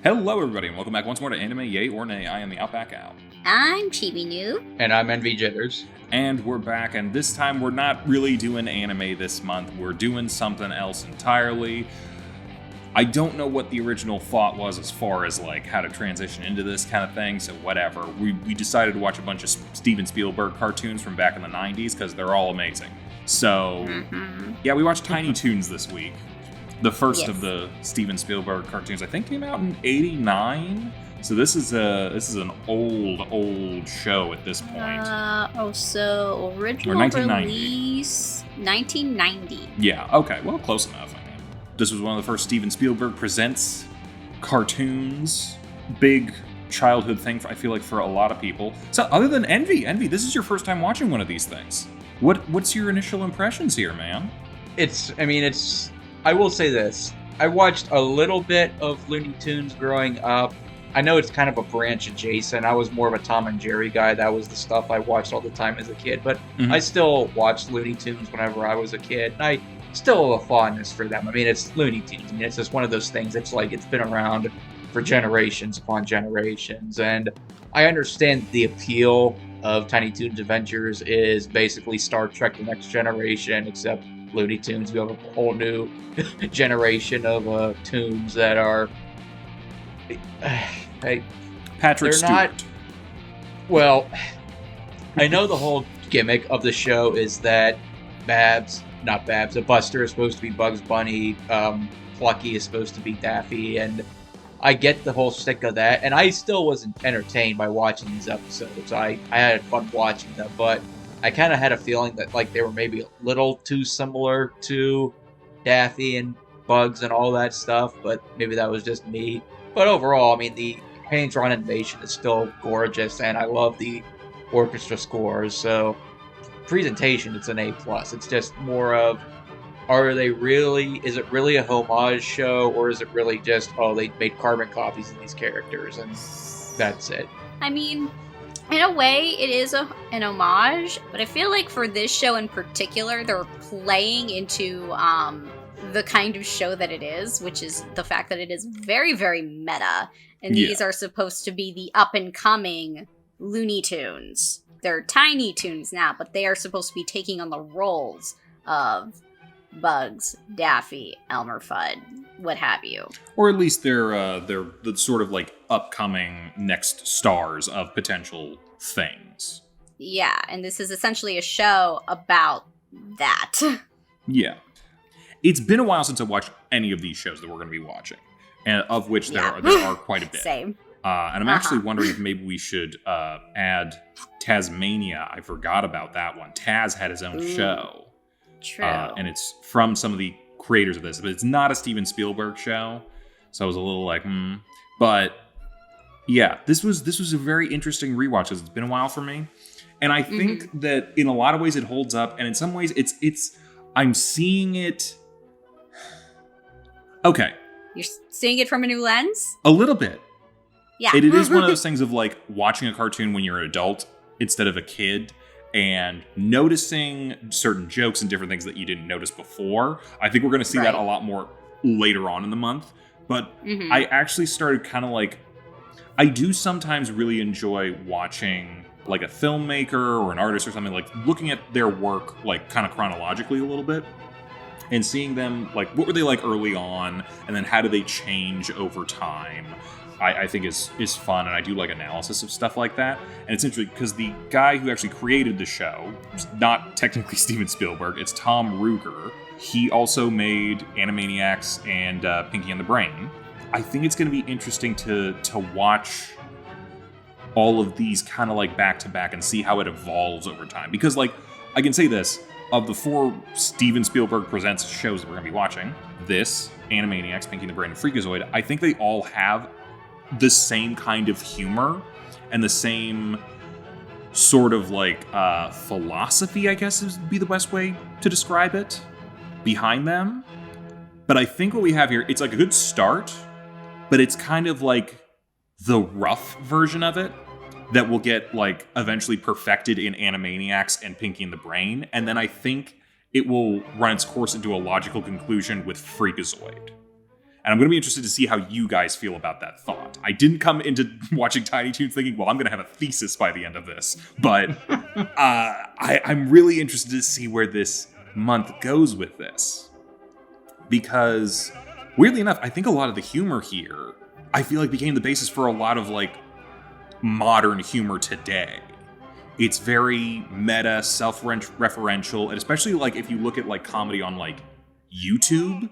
Hello, everybody, and welcome back once more to Anime Yay or Nay. I am TheOutbackAl. I'm Chibi New. And I'm Envy Jitters. And we're back, and this time we're not really doing anime this month. We're doing something else entirely. I don't know what the original thought was as far as like how to transition into this kind of thing, so whatever. We decided to watch a bunch of Steven Spielberg cartoons from back in the 90s because they're all amazing. So, yeah, we watched Tiny Toons this week. The first of the Steven Spielberg cartoons, I think, came out in '89. So this is an old show at this point. So original 1990. release 1990. Yeah, okay, well, close enough. I mean, this was one of the first Steven Spielberg Presents cartoons. Big childhood thing, I feel like, for a lot of people. So other than Envy, this is your first time watching one of these things. What's your initial impressions here, man? I will say this. I watched a little bit of Looney Tunes growing up. I know it's kind of a branch adjacent. I was more of a Tom and Jerry guy. That was the stuff I watched all the time as a kid. But I still watched Looney Tunes whenever I was a kid. And I still have a fondness for them. I mean, it's Looney Tunes. I mean, it's just one of those things. It's like it's been around for generations upon generations. And I understand the appeal of Tiny Toons Adventures is basically Star Trek The Next Generation, except Looney Tunes. We have a whole new generation of tunes that are Patrick they're Stewart. not. Well, I know the whole gimmick of the show is that Buster is supposed to be Bugs Bunny, Plucky is supposed to be Daffy, and I get the whole stick of that, and I still wasn't entertained by watching these episodes. I had fun watching them, but I kind of had a feeling that like they were maybe a little too similar to Daffy and Bugs and all that stuff, but maybe that was just me. But overall, I mean, the hand-drawn animation is still gorgeous, and I love the orchestra scores. So, presentation, it's an A+. It's just more of, is it really a homage show, or is it really just, they made carbon copies of these characters, and that's it? I mean, in a way, it is an homage, but I feel like for this show in particular, they're playing into the kind of show that it is, which is the fact that it is very, very meta, and these are supposed to be the up-and-coming Looney Tunes. They're Tiny Toons now, but they are supposed to be taking on the roles of Bugs, Daffy, Elmer Fudd, what have you. Or at least they're the sort of like upcoming next stars of potential things. Yeah, and this is essentially a show about that. Yeah. It's been a while since I watched any of these shows that we're going to be watching, and of which there are quite a bit. Same. And I'm actually wondering if maybe we should add Tasmania. I forgot about that one. Taz had his own show. True. And it's from some of the creators of this, but it's not a Steven Spielberg show. So I was a little like, But yeah, this was a very interesting rewatch because it's been a while for me. And I think that in a lot of ways it holds up, and in some ways it's I'm seeing it. Okay. You're seeing it from a new lens? A little bit. Yeah. It is one of those things of like watching a cartoon when you're an adult instead of a kid and noticing certain jokes and different things that you didn't notice before. I think we're going to see that a lot more later on in the month. But I actually started kind of like, I do sometimes really enjoy watching like a filmmaker or an artist or something, like looking at their work like kind of chronologically a little bit and seeing them like what were they like early on and then how do they change over time. I think is fun, and I do like analysis of stuff like that. And it's interesting because the guy who actually created the show is not technically Steven Spielberg, it's Tom Ruegger. He also made Animaniacs and Pinky and the Brain. I think it's going to be interesting to watch all of these kind of like back to back and see how it evolves over time. Because like, I can say this, of the 4 Steven Spielberg Presents shows that we're going to be watching, this, Animaniacs, Pinky and the Brain, and Freakazoid, I think they all have the same kind of humor and the same sort of like philosophy, I guess would be the best way to describe it, behind them. But I think what we have here, it's like a good start, but it's kind of like the rough version of it that will get like eventually perfected in Animaniacs and Pinky and the Brain. And then I think it will run its course into a logical conclusion with Freakazoid. And I'm going to be interested to see how you guys feel about that thought. I didn't come into watching Tiny Toons thinking, well, I'm going to have a thesis by the end of this. But I'm really interested to see where this month goes with this. Because, weirdly enough, I think a lot of the humor here, I feel like became the basis for a lot of, like, modern humor today. It's very meta, self-referential, and especially, like, if you look at, like, comedy on, like, YouTube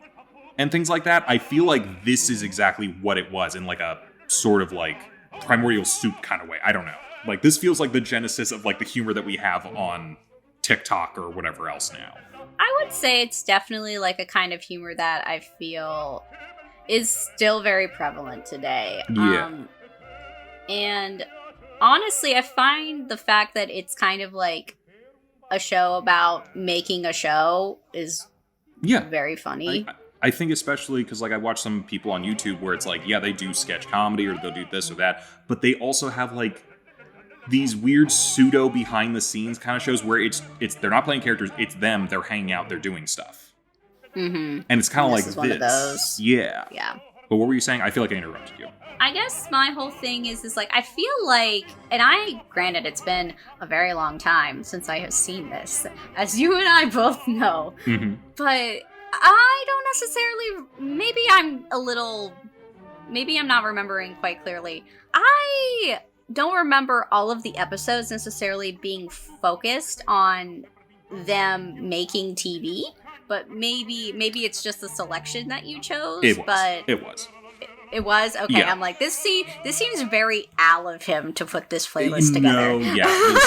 and things like that, I feel like this is exactly what it was in, like, a sort of, like, primordial soup kind of way. I don't know. Like, this feels like the genesis of, like, the humor that we have on TikTok or whatever else now. I would say it's definitely, like, a kind of humor that I feel is still very prevalent today. Yeah. And honestly, I find the fact that it's kind of like a show about making a show is very funny. I think especially because, like, I watch some people on YouTube where it's like, yeah, they do sketch comedy or they'll do this or that, but they also have, like, these weird pseudo behind the scenes kind of shows where it's they're not playing characters, it's them, they're hanging out, they're doing stuff. Mm-hmm. And it's kind of like this. One of those. Yeah. Yeah. But what were you saying? I feel like I interrupted you. I guess my whole thing is like, I feel like, and granted, it's been a very long time since I have seen this, as you and I both know, but I don't necessarily, maybe I'm not remembering quite clearly. I don't remember all of the episodes necessarily being focused on them making TV, but maybe it's just the selection that you chose. It was. But it was? Okay, yeah. I'm like, this seems very Al of him to put this playlist together. No,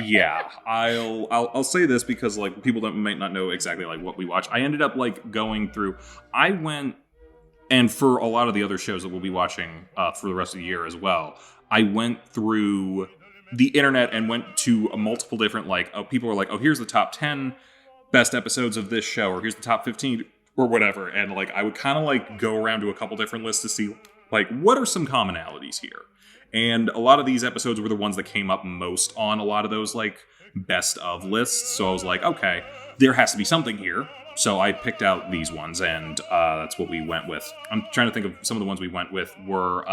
yeah. I'll say this because, like, people that might not know exactly, like, what we watch. I ended up, like, going through, and for a lot of the other shows that we'll be watching for the rest of the year as well, I went through the internet and went to multiple different, like, people were like, oh, here's the top 10 best episodes of this show, or here's the top 15 or whatever, and, like, I would kind of, like, go around to a couple different lists to see, like, what are some commonalities here? And a lot of these episodes were the ones that came up most on a lot of those, like, best of lists, so I was like, okay, there has to be something here, so I picked out these ones, and that's what we went with. I'm trying to think of some of the ones we went with were,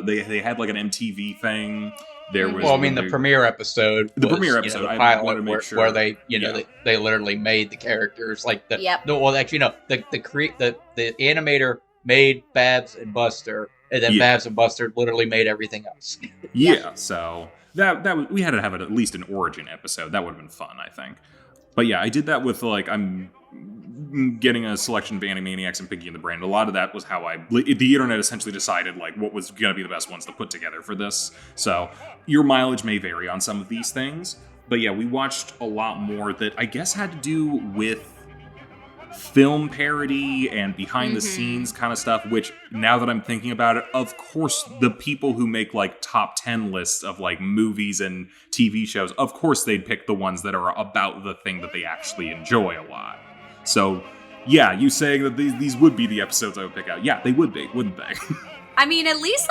they had, like, an MTV thing. There was, the premiere episode. The premiere episode, the I pilot wanted to make sure where they, they literally made the characters like the. Yep. No, well, actually, no. The animator made Babs and Buster, and then Babs and Buster literally made everything else. Yeah. So that we had to have at least an origin episode. That would have been fun, I think. But yeah, I did that with, like, I'm getting a selection of Animaniacs and Pinky and the Brain. A lot of that was how the internet essentially decided, like, what was going to be the best ones to put together for this. So your mileage may vary on some of these things. But yeah, we watched a lot more that I guess had to do with film parody and behind the scenes kind of stuff, which, now that I'm thinking about it, of course, the people who make, like, top 10 lists of, like, movies and TV shows, of course they'd pick the ones that are about the thing that they actually enjoy a lot. So, yeah, you saying that these would be the episodes I would pick out. Yeah, they would be, wouldn't they? I mean, at least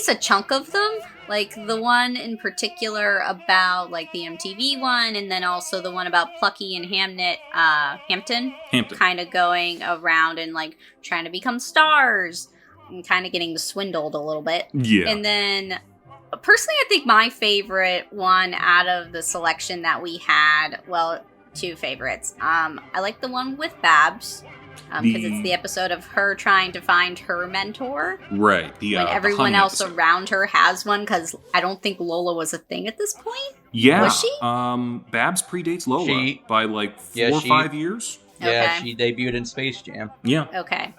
a chunk of them. Like, the one in particular about, like, the MTV one, and then also the one about Plucky and Hampton. Kind of going around and, like, trying to become stars and kind of getting swindled a little bit. Yeah. And then, personally, I think my favorite one out of the selection that we had, well, two favorites. I like the one with Babs. Because it's the episode of her trying to find her mentor. Right. When everyone else around her has one, because I don't think Lola was a thing at this point. Yeah. Was she? Babs predates Lola by, like, 4 or 5 years. Yeah, okay. She debuted in Space Jam. Yeah. Okay.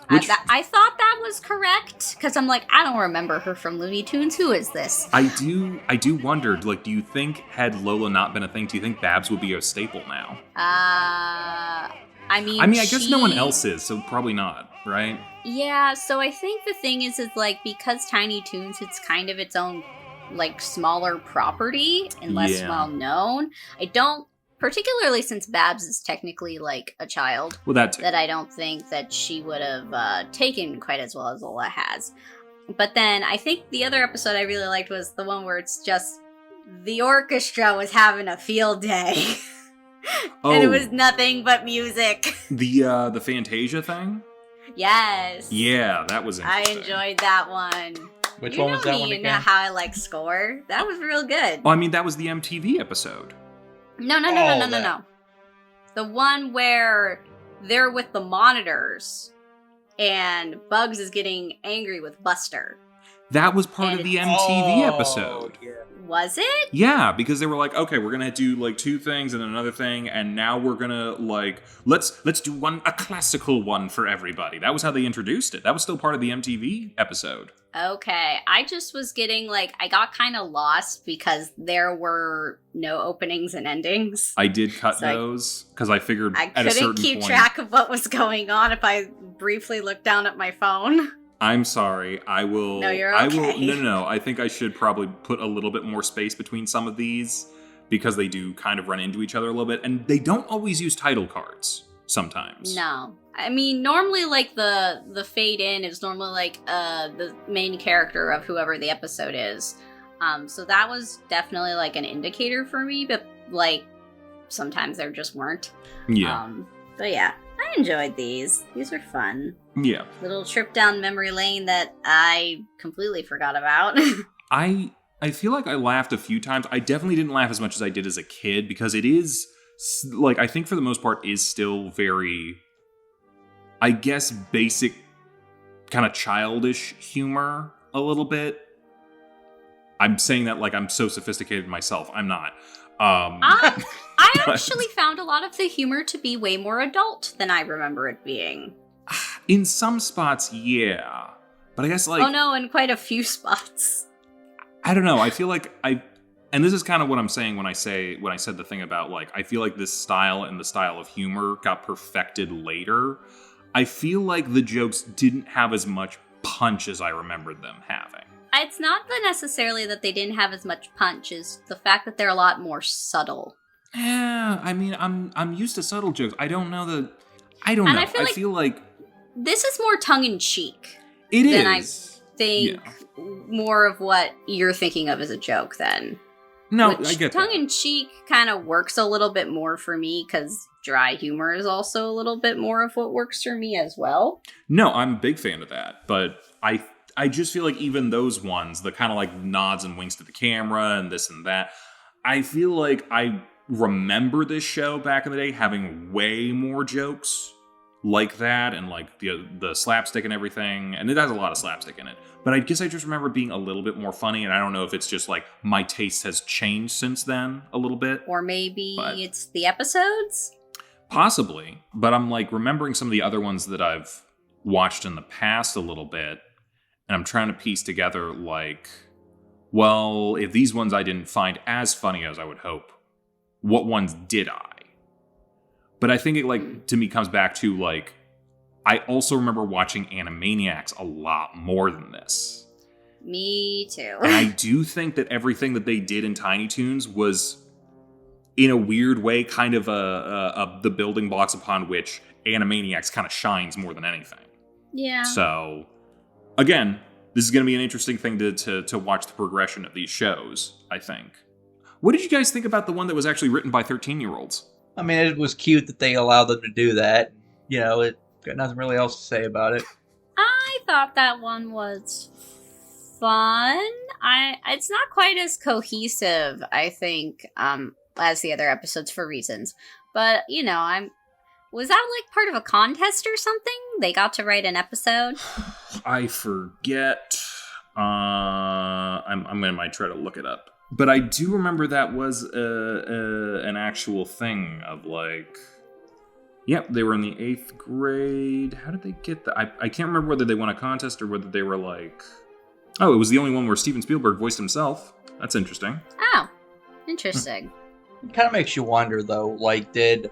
I thought that was correct, because I'm like, I don't remember her from Looney Tunes. Who is this? I do wonder, like, do you think, had Lola not been a thing, do you think Babs would be a staple now? I mean, I guess no one else is, so probably not, right? Yeah, so I think the thing is like, because Tiny Toons, it's kind of its own, like, smaller property and less well known. I don't, particularly since Babs is technically, like, a child. Well, that I don't think that she would have taken quite as well as Lola has. But then I think the other episode I really liked was the one where it's just the orchestra was having a field day. And it was nothing but music. The Fantasia thing? Yes. Yeah, that was interesting. I enjoyed that one. Which one was that one again? You know how I like score. That was real good. Well, I mean, that was the MTV episode. No. The one where they're with the monitors and Bugs is getting angry with Buster. That was part of the MTV episode. Yeah. Was it? Yeah, because they were like, okay, we're gonna do like two things and another thing, and now we're gonna like let's do a classical one for everybody. That was how they introduced it. That was still part of the MTV episode. Okay, I just was getting I got kind of lost because there were no openings and endings. I did cut those because I figured I at a certain couldn't keep point, track of what was going on if I briefly looked down at my phone. I'm sorry. I will. No, you're okay. No. I think I should probably put a little bit more space between some of these because they do kind of run into each other a little bit, and they don't always use title cards sometimes. No. I mean, normally, the fade in is normally, the main character of whoever the episode is. So that was definitely, an indicator for me, but, sometimes there just weren't. Yeah. But yeah, I enjoyed these. These are fun. Yeah. Little trip down memory lane that I completely forgot about. I feel like I laughed a few times. I definitely didn't laugh as much as I did as a kid because it is, I think for the most part, is still very, I guess, basic kind of childish humor a little bit. I'm saying that like I'm so sophisticated myself. I'm not. I actually found a lot of the humor to be way more adult than I remember it being. In some spots, yeah. But I guess oh no, in quite a few spots. I don't know. I feel like and this is kind of what I'm saying when I said the thing about I feel like this style and the style of humor got perfected later. I feel like the jokes didn't have as much punch as I remembered them having. It's not necessarily that they didn't have as much punch, is the fact that they're a lot more subtle. Yeah, I mean, I'm used to subtle jokes. I don't know. I feel like this is more tongue-in-cheek. It is. Than I think more of what you're thinking of as a joke then. No, Which I get that. Tongue-in-cheek kind of works a little bit more for me because dry humor is also a little bit more of what works for me as well. No, I'm a big fan of that. But I just feel like even those ones, the kind of nods and winks to the camera and this and that, I feel like I remember this show back in the day having way more jokes like that and the slapstick and everything. And it has a lot of slapstick in it. But I guess I just remember being a little bit more funny. And I don't know if it's just my taste has changed since then a little bit. Or maybe it's the episodes? Possibly. But I'm remembering some of the other ones that I've watched in the past a little bit. And I'm trying to piece together, well, if these ones I didn't find as funny as I would hope, what ones did I? But I think it, to me, comes back to, I also remember watching Animaniacs a lot more than this. Me too. And I do think that everything that they did in Tiny Toons was, in a weird way, kind of the building blocks upon which Animaniacs kind of shines more than anything. Yeah. So... Again, this is going to be an interesting thing to watch the progression of these shows, I think. What did you guys think about the one that was actually written by 13-year-olds? I mean, it was cute that they allowed them to do that. It got nothing really else to say about it. I thought that one was fun. It's not quite as cohesive, I think, as the other episodes for reasons. But, was that part of a contest or something? They got to write an episode? I forget. I'm going to try to look it up. But I do remember that was an actual thing of they were in the 8th grade. How did they get that? I can't remember whether they won a contest or whether they were oh, it was the only one where Steven Spielberg voiced himself. That's interesting. Oh, interesting. It kind of makes you wonder, though, did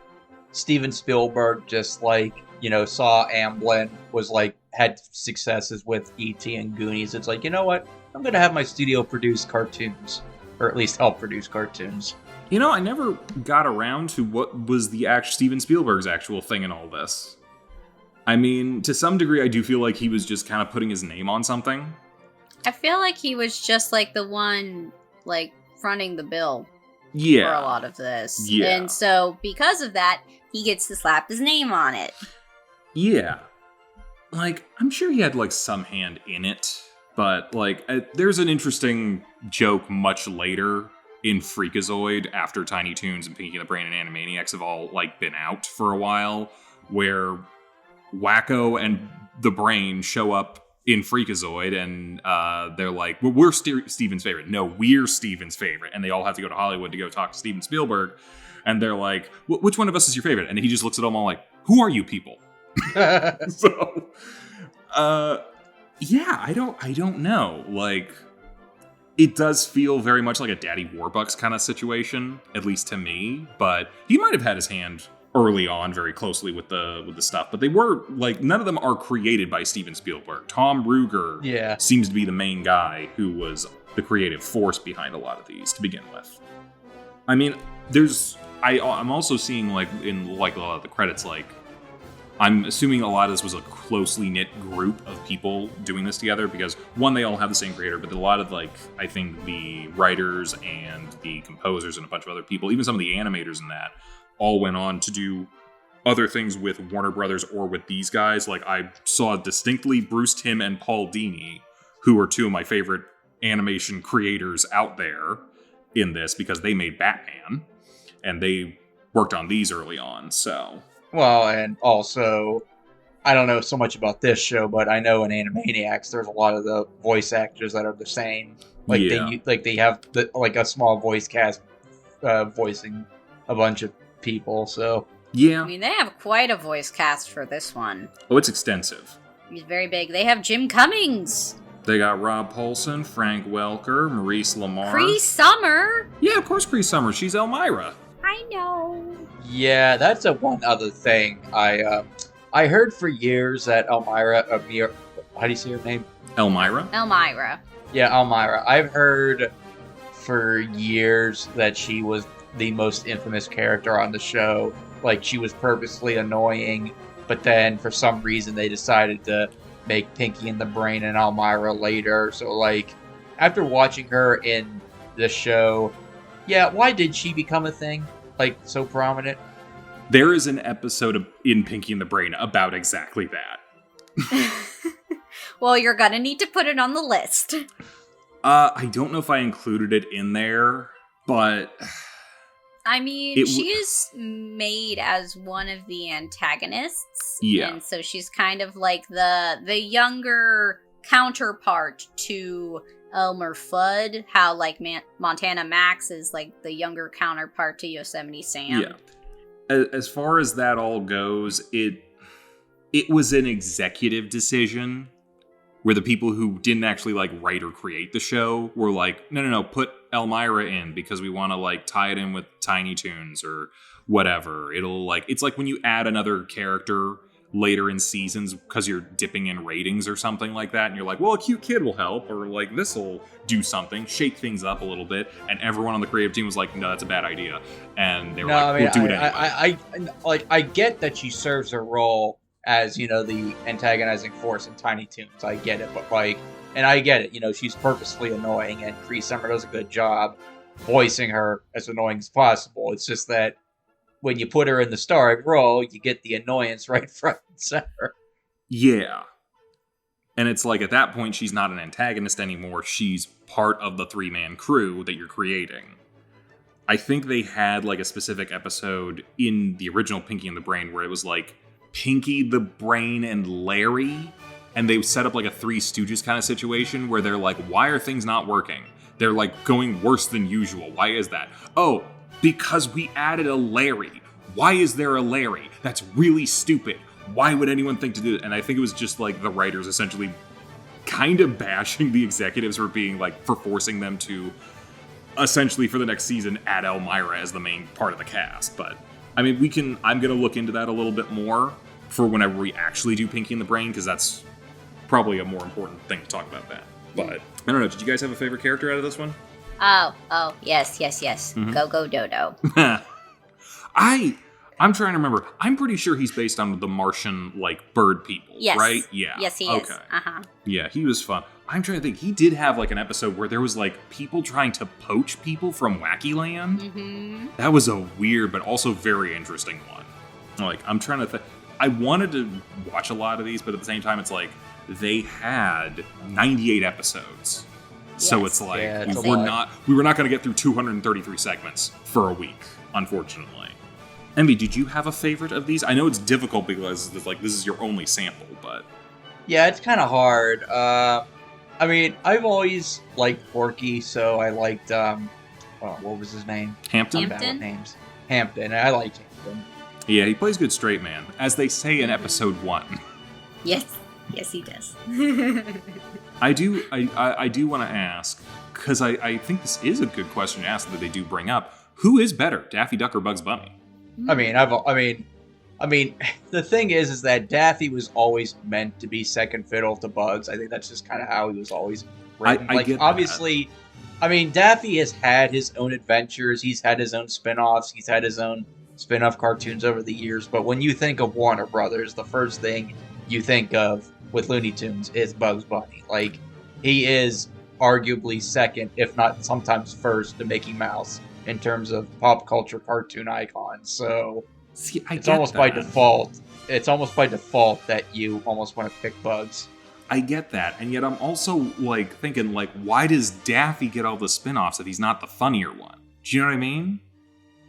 Steven Spielberg just saw Amblin, was had successes with E.T. and Goonies. It's you know what? I'm going to have my studio produce cartoons, or at least help produce cartoons. I never got around to what was the Steven Spielberg's actual thing in all this. I mean, to some degree, I do feel like he was just kind of putting his name on something. I feel like he was just the one, fronting the bill. for a lot of this. Yeah. And so, because of that, he gets to slap his name on it. Yeah. Like, I'm sure he had, like, some hand in it, but, like, there's an interesting joke much later in Freakazoid, after Tiny Toons and Pinky and the Brain and Animaniacs have all, like, been out for a while, where Wacko and the Brain show up in Freakazoid, and they're like, well, we're Steven's favorite. No, we're Steven's favorite. And they all have to go to Hollywood to go talk to Steven Spielberg. And they're like, which one of us is your favorite? And he just looks at them all like, who are you people? So, yeah, I don't know. Like, it does feel very much like a Daddy Warbucks kind of situation, at least to me. But he might have had his hand early on very closely with the stuff. But they were, like, none of them are created by Steven Spielberg. Tom Ruegger seems to be the main guy who was the creative force behind a lot of these to begin with. I mean, I'm also seeing, like, in, like, a lot of the credits, like, I'm assuming a lot of this was a closely knit group of people doing this together because, one, they all have the same creator, but a lot of, like, I think the writers and the composers and a bunch of other people, even some of the animators in that, all went on to do other things with Warner Brothers or with these guys. Like, I saw distinctly Bruce Timm and Paul Dini, who are two of my favorite animation creators out there in this because they made Batman, and they worked on these early on, so... Well, and also, I don't know so much about this show, but I know in Animaniacs, there's a lot of the voice actors that are the same. Like they have a small voice cast voicing a bunch of people. So yeah, I mean, they have quite a voice cast for this one. Oh, it's extensive. He's very big. They have Jim Cummings. They got Rob Paulson, Frank Welker, Maurice LaMarche. Cree Summer. Yeah, of course, Cree Summer. She's Elmira. I know. Yeah, that's one other thing. I heard for years that Elmira, how do you say her name? Elmira? Yeah, Elmira. I've heard for years that she was the most infamous character on the show. Like, she was purposely annoying, but then for some reason they decided to make Pinky and the Brain and Elmira later. So, like, after watching her in the show, yeah, why did she become a thing? Like, so prominent? There is an episode in Pinky and the Brain about exactly that. Well, you're gonna need to put it on the list. I don't know if I included it in there, but... I mean, she is made as one of the antagonists. Yeah. And so she's kind of like the younger counterpart to Elmer Fudd, how, like, Montana Max is, like, the younger counterpart to Yosemite Sam. Yeah. As far as that all goes, it was an executive decision where the people who didn't actually, like, write or create the show were like, no, put Elmira in because we want to, like, tie it in with Tiny Toons or whatever. It'll, like, it's like when you add another character later in seasons because you're dipping in ratings or something like that, and you're like, well, a cute kid will help, or, like, this will do something, shake things up a little bit, and everyone on the creative team was like, no, that's a bad idea, and they were we'll do it anyway. I get that she serves her role as, you know, the antagonizing force in Tiny Toons. I get it, but, like, and I get it, you know, she's purposely annoying, and Cree Summer does a good job voicing her as annoying as possible. It's just that when you put her in the starring role, you get the annoyance right front and center. Yeah. And it's like, at that point, she's not an antagonist anymore. She's part of the three-man crew that you're creating. I think they had, like, a specific episode in the original Pinky and the Brain where it was, like, Pinky, the Brain, and Larry. And they set up, like, a Three Stooges kind of situation where they're like, why are things not working? They're, like, going worse than usual. Why is that? Oh, because we added a Larry. Why is there a Larry? That's really stupid. Why would anyone think to do it? And I think it was just, like, the writers essentially kind of bashing the executives for being, like, for forcing them to essentially for the next season add Elmira as the main part of the cast. But I mean, I'm going to look into that a little bit more for whenever we actually do Pinky and the Brain, because that's probably a more important thing to talk about that. But I don't know, did you guys have a favorite character out of this one? Oh, yes. Mm-hmm. Go Dodo. I'm trying to remember. I'm pretty sure he's based on the Martian, like, bird people, yes. right? Yeah. Yes, he is. Uh-huh. Yeah, he was fun. I'm trying to think. He did have, like, an episode where there was, like, people trying to poach people from Wacky Land. Mm-hmm. That was a weird but also very interesting one. Like, I'm trying to think. I wanted to watch a lot of these, but at the same time, it's like, they had 98 episodes. Yes. So it's like, we were not going to get through 233 segments for a week, unfortunately. Envy, did you have a favorite of these? I know it's difficult because it's like this is your only sample, but yeah, it's kind of hard. I mean, I've always liked Porky, so I liked what was his name? Hampton. I'm bad with names. Hampton. I liked Hampton. Yeah, he plays good straight man, as they say in episode 1. Yes, he does. I do want to ask, because I think this is a good question to ask that they do bring up. Who is better, Daffy Duck or Bugs Bunny? I mean, the thing is that Daffy was always meant to be second fiddle to Bugs. I think that's just kind of how he was always written. I get obviously, that. I mean, Daffy has had his own adventures. He's had his own spin-offs. He's had his own spin-off cartoons over the years. But when you think of Warner Brothers, the first thing you think of with Looney Tunes is Bugs Bunny. Like, he is arguably second, if not sometimes first, to Mickey Mouse in terms of pop culture cartoon icons. So it's almost by default. It's almost by default that you almost want to pick Bugs. I get that, and yet I'm also like thinking, like, why does Daffy get all the spin-offs if he's not the funnier one? Do you know what I mean?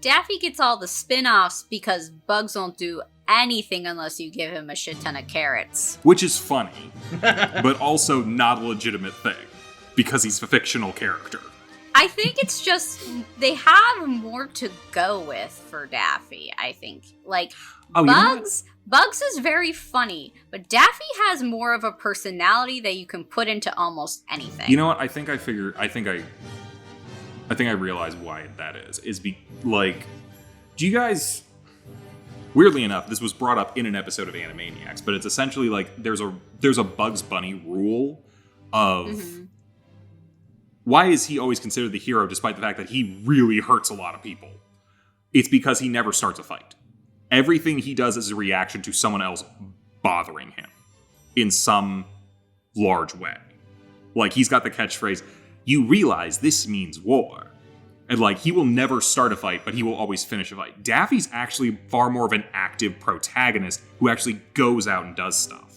Daffy gets all the spin-offs because Bugs won't do anything unless you give him a shit ton of carrots. Which is funny, but also not a legitimate thing, because he's a fictional character. I think it's just, they have more to go with for Daffy, I think. Like, Bugs is very funny, but Daffy has more of a personality that you can put into almost anything. You know what? I think I realize why that is. Do you guys... Weirdly enough, this was brought up in an episode of Animaniacs, but it's essentially like there's a Bugs Bunny rule of... Mm-hmm. Why is he always considered the hero despite the fact that he really hurts a lot of people? It's because he never starts a fight. Everything he does is a reaction to someone else bothering him in some large way. Like, he's got the catchphrase, "You realize this means war." And, like, he will never start a fight, but he will always finish a fight. Daffy's actually far more of an active protagonist who actually goes out and does stuff.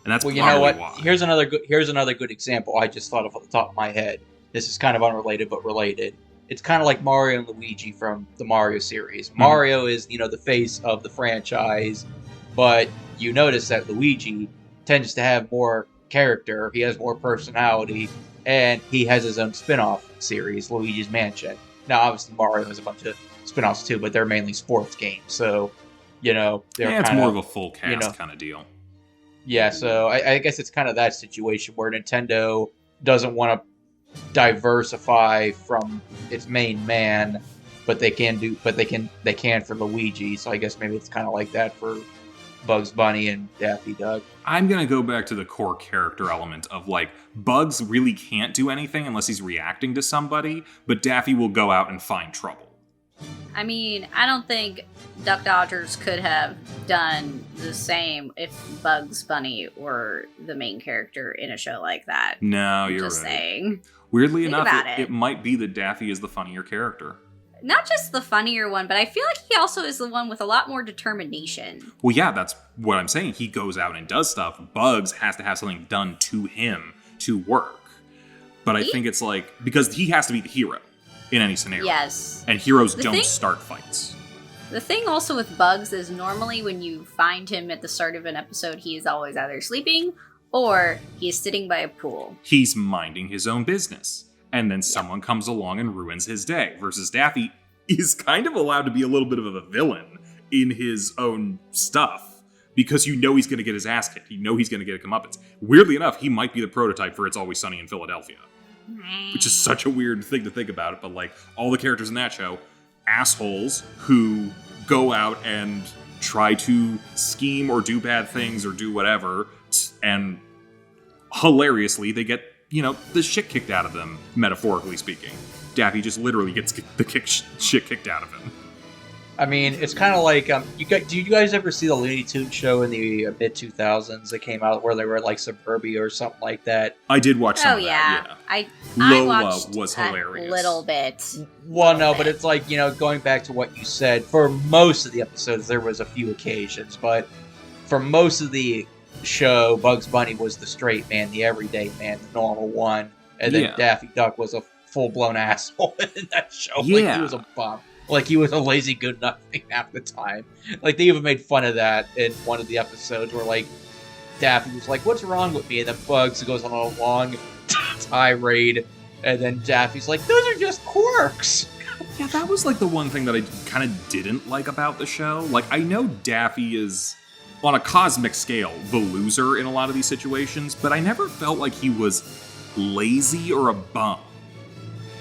And that's you know what? Why. Here's another good example I just thought of off the top of my head. This is kind of unrelated, but related. It's kind of like Mario and Luigi from the Mario series. Mm-hmm. Mario is, the face of the franchise, but you notice that Luigi tends to have more character. He has more personality, and he has his own spin-off series, Luigi's Mansion. Now, obviously, Mario has a bunch of spin-offs too, but they're mainly sports games. So, it's more of a full cast kind of deal. Yeah, so I guess it's kind of that situation where Nintendo doesn't want to diversify from its main man, but they can for Luigi. So I guess maybe it's kind of like that for Bugs Bunny and Daffy Duck. I'm gonna go back to the core character element of, like, Bugs really can't do anything unless he's reacting to somebody, but Daffy will go out and find trouble. I mean, I don't think Duck Dodgers could have done the same if Bugs Bunny were the main character in a show like that. No, you're just right. Saying. Weirdly enough, it might be that Daffy is the funnier character. Not just the funnier one, but I feel like he also is the one with a lot more determination. Well, yeah, that's what I'm saying. He goes out and does stuff. Bugs has to have something done to him to work. But I think it's like, because he has to be the hero in any scenario. Yes. And heroes don't start fights. The thing also with Bugs is normally when you find him at the start of an episode, he is always either sleeping or he is sitting by a pool. He's minding his own business. And then someone comes along and ruins his day. Versus Daffy is kind of allowed to be a little bit of a villain in his own stuff. Because he's going to get his ass kicked. He's going to get a comeuppance. Weirdly enough, he might be the prototype for It's Always Sunny in Philadelphia. Which is such a weird thing to think about it. But, like, all the characters in that show, assholes who go out and try to scheme or do bad things or do whatever. And hilariously, they get, the shit kicked out of them, metaphorically speaking. Daffy just literally gets the shit kicked out of him. I mean, it's kind of like do you guys ever see the Looney Tunes show in the mid 2000s that came out where they were like Suburbia or something like that? I did watch some of yeah. that. I Lola watched was hilarious. A little bit. Well, no, but it's like, going back to what you said, for most of the episodes, there was a few occasions, but for most of the show, Bugs Bunny was the straight man, the everyday man, the normal one, and then Daffy Duck was a full-blown asshole in that show. Yeah. Like, he was a bum. Like, he was a lazy good-nothing half the time. Like, they even made fun of that in one of the episodes where, like, Daffy was like, what's wrong with me? And then Bugs goes on a long tirade, and then Daffy's like, those are just quirks! Yeah, that was, like, the one thing that I kind of didn't like about the show. Like, I know Daffy is, on a cosmic scale, the loser in a lot of these situations, but I never felt like he was lazy or a bum.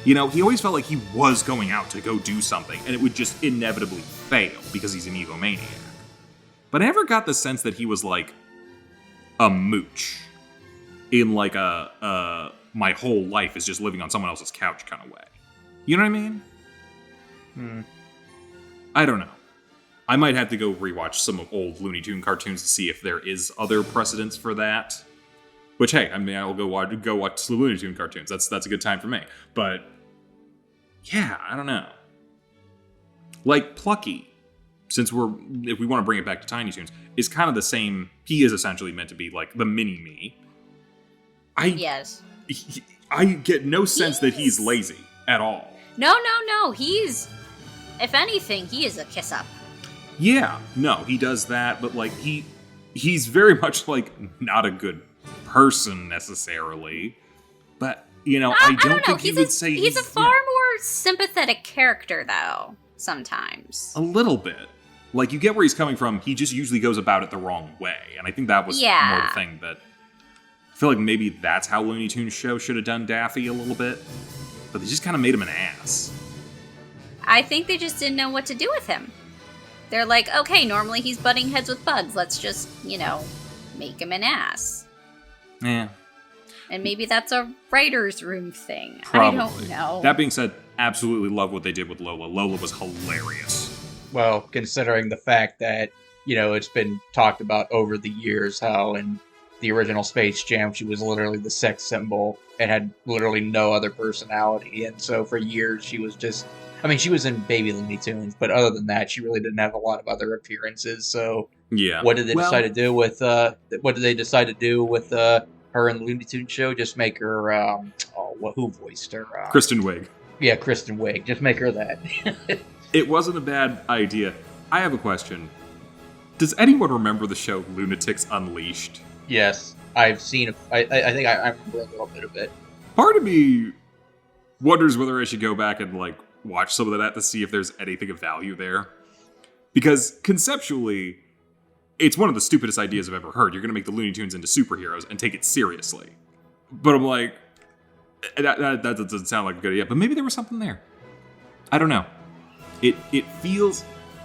He always felt like he was going out to go do something, and it would just inevitably fail because he's an egomaniac. But I never got the sense that he was, like, a mooch in, like, my whole life is just living on someone else's couch kind of way. You know what I mean? I don't know. I might have to go rewatch some old Looney Tunes cartoons to see if there is other precedents for that. Which, hey, I mean, I'll go watch the Looney Tunes cartoons. That's a good time for me. But, yeah, I don't know. Like, Plucky, if we want to bring it back to Tiny Toons, is kind of the same. He is essentially meant to be, like, the mini-me. Yes. I get no sense that he's lazy at all. No. If anything, he is a kiss-up. Yeah, no, he does that, but, like, he's very much, like, not a good person necessarily, but I don't think you would say he's a far more sympathetic character though sometimes. A little bit, like, you get where he's coming from. He just usually goes about it the wrong way, and I think that was more the thing that I feel like maybe that's how Looney Tunes show should have done Daffy a little bit, but they just kind of made him an ass. I think they just didn't know what to do with him. They're like, okay, normally he's butting heads with Bugs, let's just make him an ass. Yeah. And maybe that's a writer's room thing. Probably. I don't know. That being said, absolutely love what they did with Lola. Lola was hilarious. Well, considering the fact that, it's been talked about over the years how in the original Space Jam, she was literally the sex symbol and had literally no other personality. And so for years, she was just... I mean, she was in Baby Looney Tunes, but other than that, she really didn't have a lot of other appearances. So, yeah. What did they decide to do with? What did they decide to do with her in the Looney Tunes show? Just make her. Who voiced her? Kristen Wiig. Yeah, Kristen Wiig. Just make her that. It wasn't a bad idea. I have a question. Does anyone remember the show Lunatics Unleashed? Yes, I've seen it. I think I remember a little bit of it. Part of me wonders whether I should go back and watch some of that to see if there's anything of value there. Because conceptually, it's one of the stupidest ideas I've ever heard. You're going to make the Looney Tunes into superheroes and take it seriously. But I'm like, that doesn't sound like a good idea. But maybe there was something there. I don't know. It feels...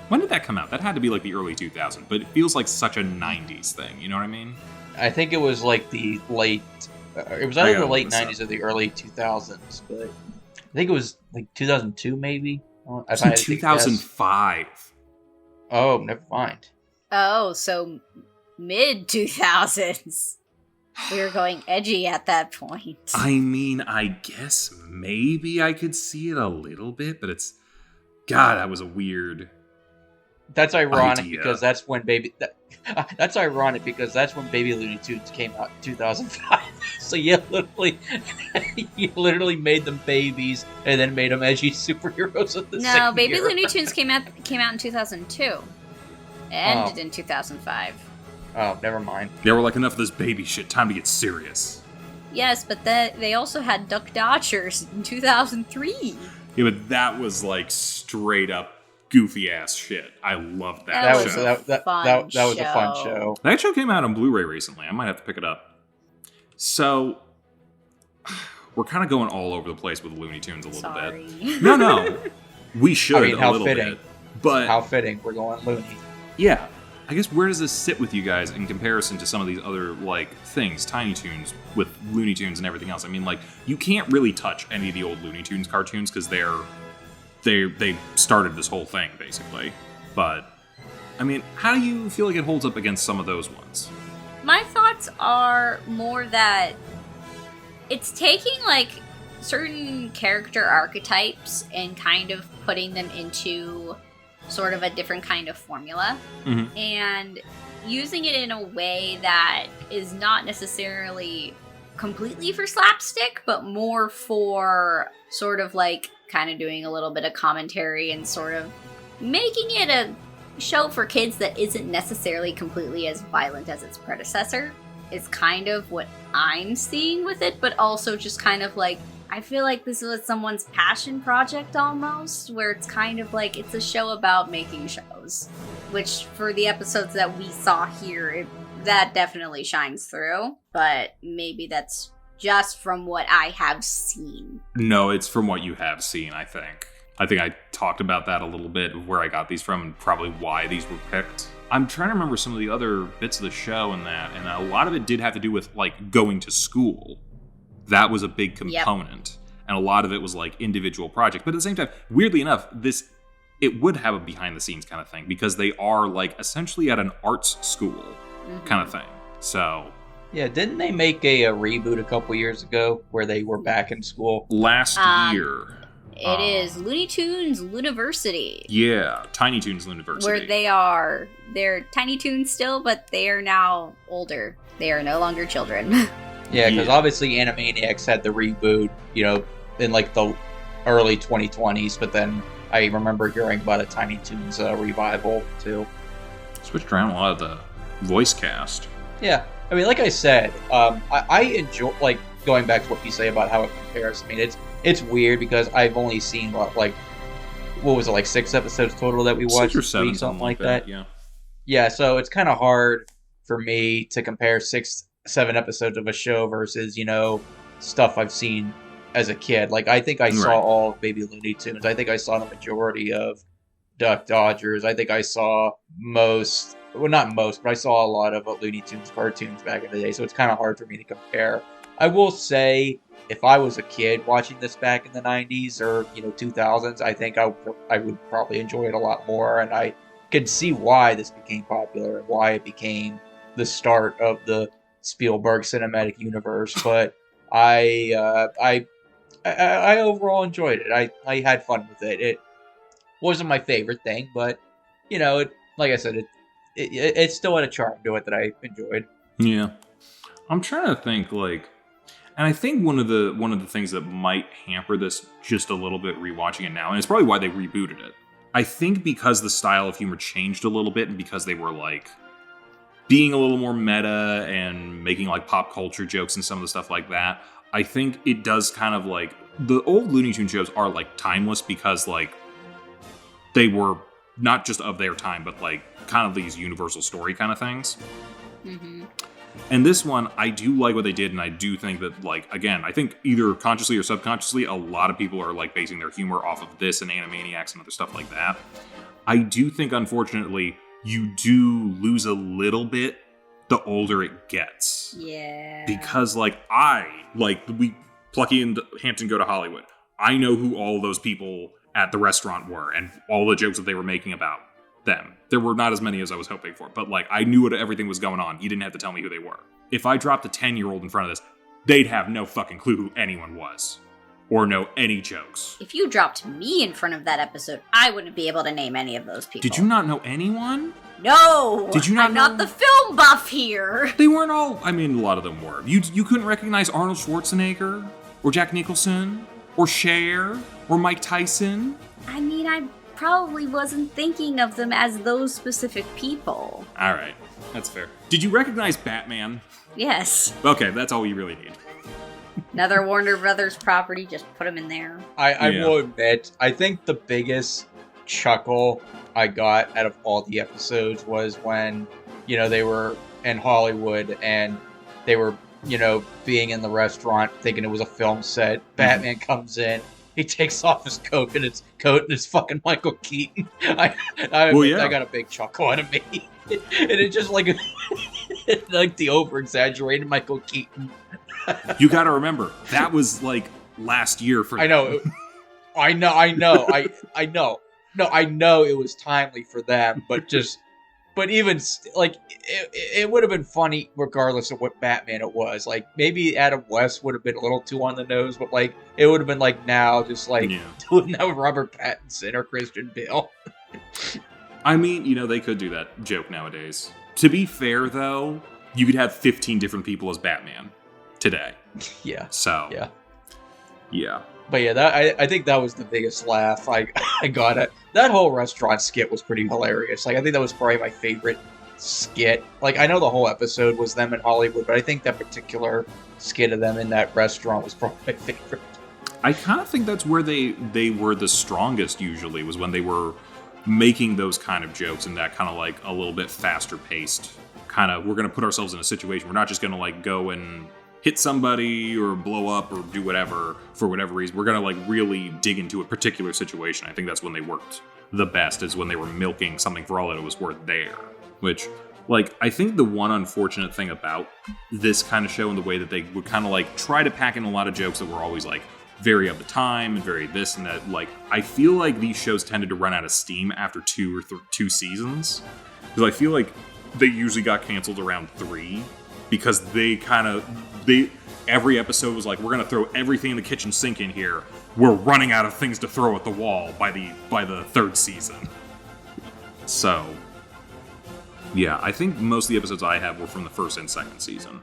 When did that come out? That had to be like the early 2000s. But it feels like such a 90s thing. You know what I mean? I think it was like the late... it was either the late 90s or the early 2000s. But I think it was like 2002 maybe? It's in 2005. Oh, never mind. Oh, so mid 2000s. We were going edgy at that point. I mean, I guess maybe I could see it a little bit, but it's... God, that was a weird... That's ironic idea. Because that's when that's ironic because that's when Baby Looney Tunes came out in 2005. So you literally made them babies and then made them edgy superheroes at the same No, Baby year. Looney Tunes came out in 2002. It ended in 2005. Oh, never mind. They were like, enough of this baby shit, time to get serious. Yes, but they also had Duck Dodgers in 2003. Yeah, but that was like straight up goofy ass shit. I loved that That was show. that was a fun show. That show came out on Blu-ray recently. I might have to pick it up. So we're kind of going all over the place with Looney Tunes a little bit. No. We should a little bit. But how fitting. We're going Looney. Yeah. I guess where does this sit with you guys in comparison to some of these other things, Tiny Toons with Looney Tunes and everything else? I mean, you can't really touch any of the old Looney Tunes cartoons because they're they started this whole thing, basically. But, I mean, how do you feel like it holds up against some of those ones? My thoughts are more that it's taking, like, certain character archetypes and kind of putting them into sort of a different kind of formula. Mm-hmm. And using it in a way that is not necessarily completely for slapstick, but more for sort of like kind of doing a little bit of commentary and sort of making it a show for kids that isn't necessarily completely as violent as its predecessor is kind of what I'm seeing with it, but also just kind of like, I feel like this was someone's passion project almost, where it's kind of like it's a show about making shows, which for the episodes that we saw here, that definitely shines through, but maybe that's just from what I have seen. No, it's from what you have seen, I think. I talked about that a little bit, of where I got these from and probably why these were picked. I'm trying to remember some of the other bits of the show and a lot of it did have to do with, like, going to school. That was a big component. Yep. And a lot of it was, like, individual projects. But at the same time, weirdly enough, it would have a behind-the-scenes kind of thing, because they are, like, essentially at an arts school kind of thing. So... Yeah, didn't they make a reboot a couple years ago where they were back in school? Last year. It is Looney Tunes Looniversity. Yeah, Tiny Toons Looniversity. Where they're Tiny Toons still, but they are now older. They are no longer children. Yeah, because obviously Animaniacs had the reboot, in like the early 2020s, but then I remember hearing about a Tiny Toons revival too. Switched around a lot of the voice cast. Yeah, I mean, like I said, I enjoy, like, going back to what you say about how it compares. I mean, it's weird because I've only seen, like, what was it, like 6 episodes total that we watched? 6 or 7, something like that. Yeah. Yeah, so it's kind of hard for me to compare 6, 7 episodes of a show versus, stuff I've seen as a kid. Like, I think I saw all of Baby Looney Tunes. I think I saw the majority of Duck Dodgers. I think I saw not most, but I saw a lot of Looney Tunes cartoons back in the day, so it's kind of hard for me to compare. I will say, if I was a kid watching this back in the 90s or, 2000s, I think I would probably enjoy it a lot more, and I could see why this became popular and why it became the start of the Spielberg cinematic universe. But I overall enjoyed it. I had fun with it. It wasn't my favorite thing, but, like I said, it still had a charm to it that I enjoyed. Yeah. I'm trying to think, like... And I think one of the things that might hamper this just a little bit rewatching it now, and it's probably why they rebooted it. I think because the style of humor changed a little bit, and because they were, like, being a little more meta and making, like, pop culture jokes and some of the stuff like that, I think it does kind of, like... The old Looney Tunes shows are, like, timeless because, like, they were not just of their time, but, like, kind of these universal story kind of things. Mm-hmm. And this one, I do like what they did, and I do think that, like, again, I think either consciously or subconsciously, a lot of people are, like, basing their humor off of this and Animaniacs and other stuff like that. I do think, unfortunately, you do lose a little bit the older it gets. Yeah. Because, like, Plucky and Hampton Go to Hollywood. I know who all those people at the restaurant were, and all the jokes that they were making about them. There were not as many as I was hoping for, but, like, I knew what everything was going on. You didn't have to tell me who they were. If I dropped a 10-year-old in front of this, they'd have no fucking clue who anyone was, or know any jokes. If you dropped me in front of that episode, I wouldn't be able to name any of those people. Did you not know anyone? No! Did you not I'm not the film buff here! They weren't all... I mean, a lot of them were. You couldn't recognize Arnold Schwarzenegger, or Jack Nicholson, or Cher, or Mike Tyson? I mean, I probably wasn't thinking of them as those specific people. All right, that's fair. Did you recognize Batman? Yes. Okay, that's all we really need. Another Warner Brothers property, just put them in there. I will admit, I think the biggest chuckle I got out of all the episodes was when, they were in Hollywood and they were, being in the restaurant thinking it was a film set. Batman comes in. He takes off his coat and it's fucking Michael Keaton. I got a big chuckle out of me. And it's just like the over-exaggerated Michael Keaton. You gotta remember, that was like last year for them. I know. I know. I know. No, I know it was timely for them, but even like it would have been funny regardless of what Batman it was. Like maybe Adam West would have been a little too on the nose, but like it would have been like now just like doing that with Robert Pattinson or Christian Bale. I mean, they could do that joke nowadays. To be fair, though, you could have 15 different people as Batman today. Yeah. So. Yeah. But yeah, I think that was the biggest laugh I got it. That whole restaurant skit was pretty hilarious. Like I think that was probably my favorite skit. Like I know the whole episode was them in Hollywood, but I think that particular skit of them in that restaurant was probably my favorite. I kind of think that's where they were the strongest usually, was when they were making those kind of jokes and that kind of like a little bit faster paced kind of, we're going to put ourselves in a situation. We're not just going to like go and hit somebody or blow up or do whatever for whatever reason. We're going to like really dig into a particular situation. I think that's when they worked the best, is when they were milking something for all that it was worth there. Which, like, I think the one unfortunate thing about this kind of show and the way that they would kind of like try to pack in a lot of jokes that were always like very of the time and very this and that, like, I feel like these shows tended to run out of steam after two seasons. Because I feel like they usually got canceled around 3 because every episode was like, we're going to throw everything in the kitchen sink in here. We're running out of things to throw at the wall by the 3rd season. So, yeah, I think most of the episodes I have were from the 1st and 2nd season.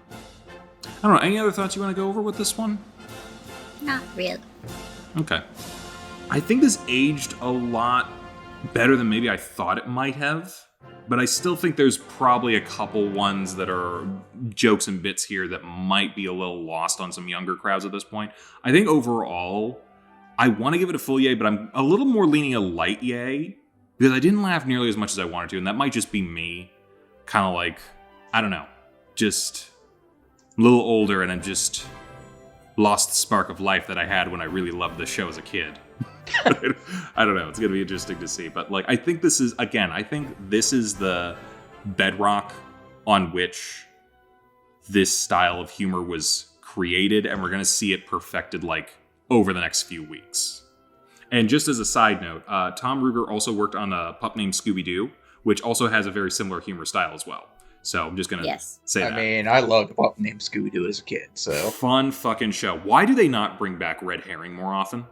I don't know, any other thoughts you want to go over with this one? Not really. Okay. I think this aged a lot better than maybe I thought it might have. But I still think there's probably a couple ones that are jokes and bits here that might be a little lost on some younger crowds at this point. I think overall, I want to give it a full yay, but I'm a little more leaning a light yay because I didn't laugh nearly as much as I wanted to, and that might just be me. Kind of like, I don't know, just a little older, and I'm just lost the spark of life that I had when I really loved this show as a kid. I don't know. It's going to be interesting to see. But like, I think this is the bedrock on which this style of humor was created. And we're going to see it perfected like over the next few weeks. And just as a side note, Tom Ruegger also worked on a pup named Scooby-Doo, which also has a very similar humor style as well. So I'm just going to say that. I mean, I loved a pup named Scooby-Doo as a kid. So fun fucking show. Why do they not bring back Red Herring more often?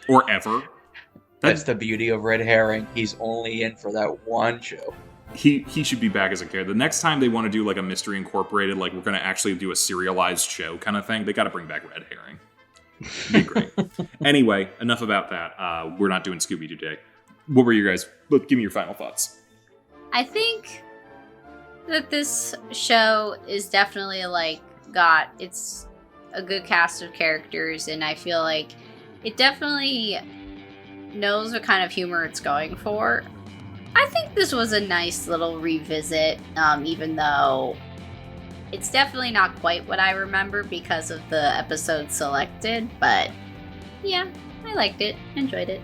Or ever. That's the beauty of Red Herring. He's only in for that one show. He should be back as a character. The next time they want to do like a Mystery Incorporated, like we're going to actually do a serialized show kind of thing, they got to bring back Red Herring. Be great. Anyway, enough about that. We're not doing Scooby-Doo today. What were you guys? Look, give me your final thoughts. I think that this show is definitely it's a good cast of characters, and I feel like it definitely knows what kind of humor it's going for. I think this was a nice little revisit, even though it's definitely not quite what I remember because of the episodes selected, but yeah, I liked it, enjoyed it.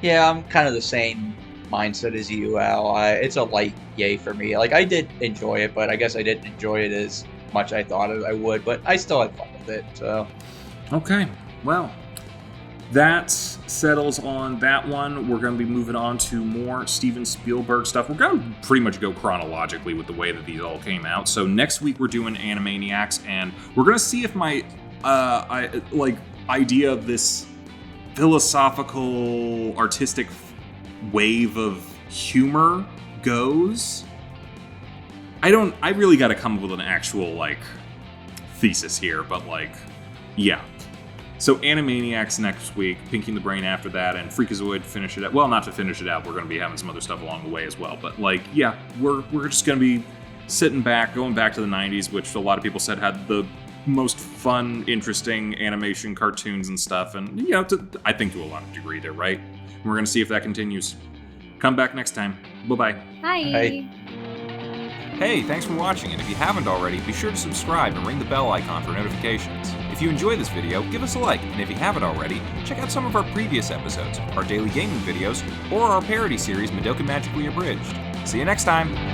Yeah, I'm kind of the same mindset as you, Al. It's a light yay for me. Like, I did enjoy it, but I guess I didn't enjoy it as much I thought I would, but I still had fun with it, so. Okay, well, that settles on that one. We're going to be moving on to more Steven Spielberg stuff. We're going to pretty much go chronologically with the way that these all came out. So next week we're doing Animaniacs, and we're going to see if my idea of this philosophical, artistic wave of humor goes. I really got to come up with an actual thesis here, but yeah. So Animaniacs next week, Pinky and the Brain after that, and Freakazoid finish it out. Well, not to finish it out, we're going to be having some other stuff along the way as well. But yeah, we're just going to be sitting back, going back to the 90s, which a lot of people said had the most fun, interesting animation, cartoons and stuff. And, I think to a lot of degree there, right? And we're going to see if that continues. Come back next time. Bye-bye. Bye. Bye. Hey, thanks for watching, and if you haven't already, be sure to subscribe and ring the bell icon for notifications. If you enjoy this video, give us a like, and if you haven't already, check out some of our previous episodes, our daily gaming videos, or our parody series, Madoka Magically Abridged. See you next time!